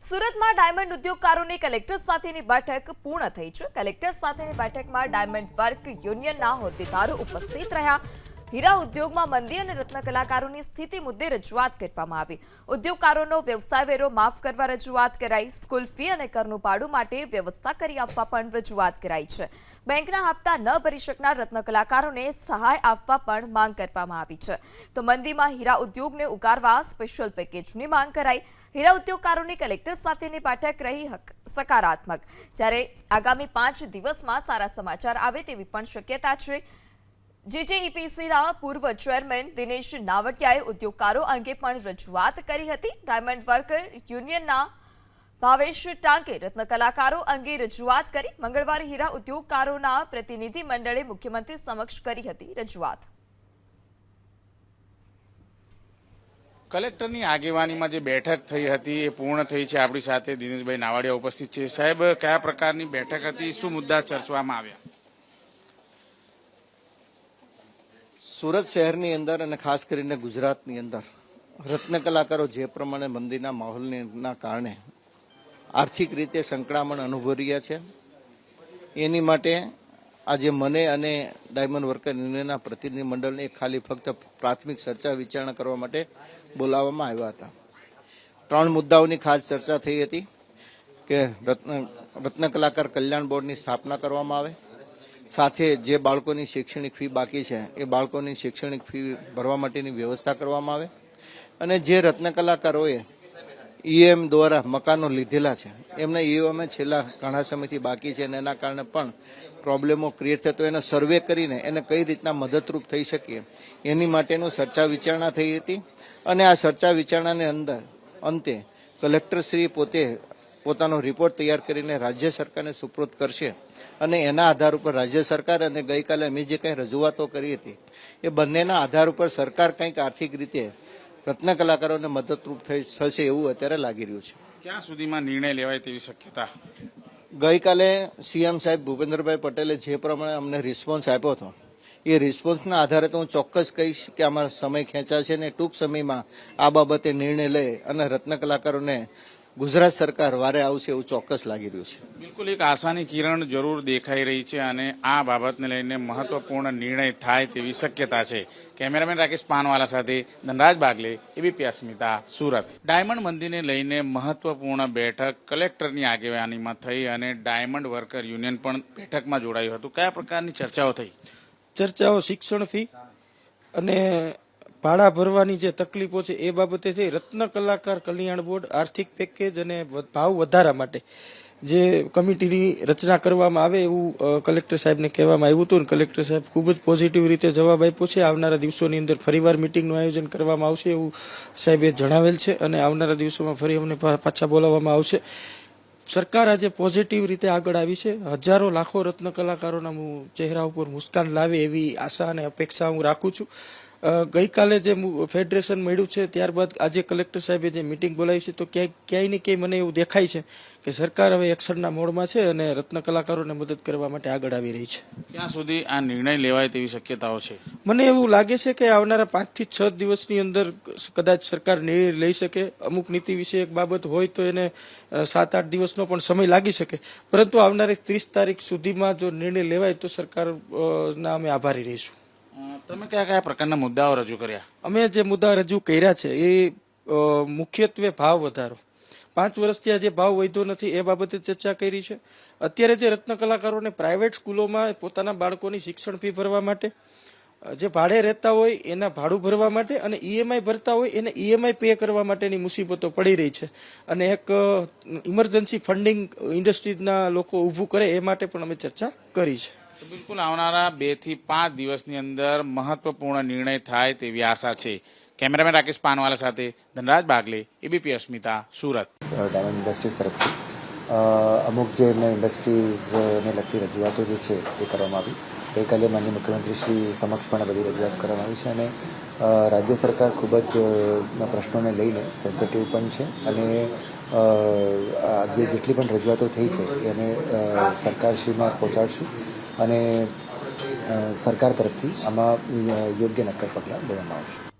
સુરતમાં diamond ઉદ્યોગકારોની collector સાથેની બેઠક પૂર્ણ થઈ છે। કલેક્ટર સાથેની બેઠકમાં ડાયમંડ વર્ક યુનિયનના હોદ્દેદારો ઉપસ્થિત રહ્યા। હીરા ઉદ્યોગમાં મંદી અને રત્ન કલાકારોની સ્થિતિ મુદ્દે રજૂઆત કરવામાં આવી। ઉદ્યોગકારોનો વ્યવસાય વેરો માફ કરવા રજૂઆત કરાઈ। સ્કૂલ ફી અને કરનું ભાડું માટે વ્યવસ્થા કરી આપવા પણ રજૂઆત કરાઈ છે। બેંકના હપ્તા ન ભરી શકનાર રત્ન કલાકારોને સહાય આપવા પણ માંગ કરવામાં આવી છે। તો મંદીમાં હીરા ઉદ્યોગને ઉગારવા સ્પેશિયલ પેકેજની માંગ કરાઈ। હીરા ઉદ્યોગકારોની કલેક્ટર સાથેની બેઠક રહી સકારાત્મક, જ્યારે આગામી 5 દિવસમાં સારા સમાચાર આવે તેવી પણ શક્યતા છે। જેજેઈપીસીના પૂર્વ ચેરમેન દિનેશ નાવડિયાએ ઉદ્યોગકારો અંગે પણ રજૂઆત કરી હતી। ડાયમંડ વર્કર યુનિયનના ભાવેશ ટાંકે રત્ન કલાકારો અંગે રજૂઆત કરી। મંગળવારે હીરા ઉદ્યોગકારોના પ્રતિનિધિ મંડળે મુખ્યમંત્રી સમક્ષ કરી હતી રજૂઆત। કલેક્ટરની આગેવાનીમાં જે બેઠક થઈ હતી એ પૂર્ણ થઈ છે। આપણી સાથે દિનેશભાઈ નાવડિયા ઉપસ્થિત છે। સાહેબ, કયા પ્રકારની બેઠક હતી, શું મુદ્દા ચર્ચવામાં આવ્યા? સુરત શહેરની અંદર અને ખાસ કરીને ગુજરાતની અંદર રત્ન કલાકારો જે પ્રમાણે મંદીના માહોલના કારણે આર્થિક રીતે સંકળામણ અનુભવી રહ્યા છે, એની માટે આજે મને અને ડાયમંડ વર્કર યુનિયનના પ્રતિનિધિ મંડળને ખાલી ફક્ત પ્રાથમિક ચર્ચા વિચારણા કરવા માટે બોલાવવામાં આવ્યા હતા। 3 મુદ્દાઓની ખાસ ચર્ચા થઈ હતી કે રત્ન કલાકાર કલ્યાણ બોર્ડની સ્થાપના કરવામાં આવે, સાથે જે બાળકોની શૈક્ષણિક ફી બાકી છે એ બાળકોની શૈક્ષણિક ફી ભરવા માટેની વ્યવસ્થા કરવામાં આવે, અને જે રત્ન કલાકારોએ ઈએમ દ્વારા મકાનો લીધેલા છે એમને ઈએમ છેલ્લા ઘણા સમયથી બાકી છે અને એના કારણે પણ પ્રોબ્લેમો ક્રિએટ થતો, એનો સર્વે કરીને એને કઈ રીતના મદદરૂપ થઈ શકીએ એની માટેનું ચર્ચા વિચારણા થઈ હતી। અને આ ચર્ચા વિચારણાને અંતે કલેક્ટરશ્રી પોતાનો રિપોર્ટ તૈયાર કરીને રાજ્ય સરકારને સુપરત કરશે, અને એના આધાર ઉપર રાજ્ય સરકાર અને ગઈકાલે અમે જે કંઈ રજૂઆતો કરી હતી એ બંનેના આધાર ઉપર સરકાર કંઈક આર્થિક રીતે રત્ન કલાકારોને મદદરૂપ થશે એવું અત્યારે લાગી રહ્યું છે। ક્યાં સુધીમાં નિર્ણય લેવાય તેવી શક્યતા? ગઈકાલે સીએમ સાહેબ ભૂપેન્દ્રભાઈ પટેલે જે પ્રમાણે અમને રિસ્પોન્સ આપ્યો હતો એ રિસ્પોન્સના આધારે તો હું ચોક્કસ કહીશ કે અમારો સમય ખેંચાશે ને ટૂંક સમયમાં આ બાબતે નિર્ણય લઈ અને રત્ન કલાકારોને ગુજરાત સરકાર વારે આવશે એવું ચોક્કસ લાગી રહ્યું છે। બિલકુલ, એક આશાની કિરણ જરૂર દેખાઈ રહી છે અને આ બાબતને લઈને મહત્વપૂર્ણ નિર્ણય થાય તેવી શક્યતા છે। કેમેરામેન રાકેશ પાનવાલા સાથે ધનરાજ બાગલે, એબીપી અસ્મિતા, સુરત। ડાયમંડ મંદીને લઈને મહત્વપૂર્ણ બેઠક કલેક્ટરની આગેવાનીમાં થઈ અને ડાયમંડ વર્કર યુનિયન પણ બેઠકમાં જોડાયું હતું। કયા પ્રકારની ચર્ચાઓ થઈ? ચર્ચાઓ શિક્ષણ ફી અને ભાડા ભરવાની જે તકલીફો છે એ બાબતે થઈ। રત્ન કલાકાર કલ્યાણ બોર્ડ આર્થિક પેકેજ અને ભાવ વધારા માટે જે કમિટીની રચના કરવામાં આવે એવું કલેક્ટર સાહેબને કહેવામાં આવ્યું હતું, અને કલેક્ટર સાહેબ ખૂબ જ પોઝિટિવ રીતે જવાબ આપ્યો છે। આવનારા દિવસોની અંદર ફરીવાર મિટિંગનું આયોજન કરવામાં આવશે એવું સાહેબે જણાવેલ છે, અને આવનારા દિવસોમાં ફરી અમને પાછા બોલાવવામાં આવશે। સરકાર આજે પોઝિટિવ રીતે આગળ આવી છે। હજારો લાખો રત્ન કલાકારોના ચહેરા ઉપર મુસ્કાન લાવે એવી આશા અને અપેક્ષા હું રાખું છું। ગઈકાલે જે ફેડરેશન મળ્યું છે ત્યારબાદ આજે કલેક્ટર સાહેબે જે મિટિંગ બોલાવી છે, તો ક્યાંય ને ક્યાંય મને એવું દેખાય છે કે સરકાર હવે એક્શનના મોડમાં છે અને રત્ન કલાકારોને મદદ કરવા માટે આગળ આવી રહી છે। ક્યાં સુધી આ નિર્ણય લેવાય તેવી શક્યતાઓ છે? મને એવું લાગે છે કે આવનારા 5 થી 6 દિવસની અંદર કદાચ સરકાર નિર્ણય લઈ શકે। અમુક નીતિ વિષયક બાબત હોય તો એને 7-8 દિવસનો પણ સમય લાગી શકે, પરંતુ આવનારી 30 તારીખ સુધીમાં જો નિર્ણય લેવાય તો સરકારના અમે આભારી રહીશું। તમે કયા કયા પ્રકારના મુદ્દાઓ રજૂ કર્યા? અમે જે મુદ્દા રજૂ કર્યા છે એ મુખ્યત્વે ભાવ વધારો, 5 વર્ષથી આ જે ભાવ વધ્યો નથી એ બાબતે ચર્ચા કરી છે। અત્યારે જે રત્ન કલાકારોને પ્રાઇવેટ સ્કૂલોમાં પોતાના બાળકોની શિક્ષણ ફી ભરવા માટે, જે ભાડે રહેતા હોય એના ભાડું ભરવા માટે, અને ઈએમઆઈ ભરતા હોય એને ઈએમઆઈ પે કરવા માટેની મુસીબતો પડી રહી છે, અને એક ઇમરજન્સી ફંડિંગ ઇન્ડસ્ટ્રીના લોકો ઊભું કરે એ માટે પણ અમે ચર્ચા કરી છે। બિલકુલ, આવનારા 2 થી 5 દિવસની અંદર મહત્વપૂર્ણ નિર્ણય થાય તેવી આશા છે। કેમેરામેન રાકેશ પાનવાલા સાથે ધનરાજ બાગલે, એબીપી અસ્મિતા, સુરત। ડાયમંડ ઇન્ડસ્ટ્રીઝ તરફથી અમુક જે એમને ઇન્ડસ્ટ્રીઝને લગતી રજૂઆતો જે છે એ કરવામાં આવી। ગઈકાલે માનનીય મુખ્યમંત્રી શ્રી સમક્ષ પણ બધી રજૂઆત કરવામાં આવી છે, અને રાજ્ય સરકાર ખૂબ જ પ્રશ્નોને લઈને સેન્સિટિવ પણ છે, અને જેટલી પણ રજૂઆતો થઈ છે એ અમે સરકારશ્રીમાં પહોંચાડશું, અને સરકાર તરફથી આમાં યોગ્ય નક્કર પગલાં લેવામાં આવશે।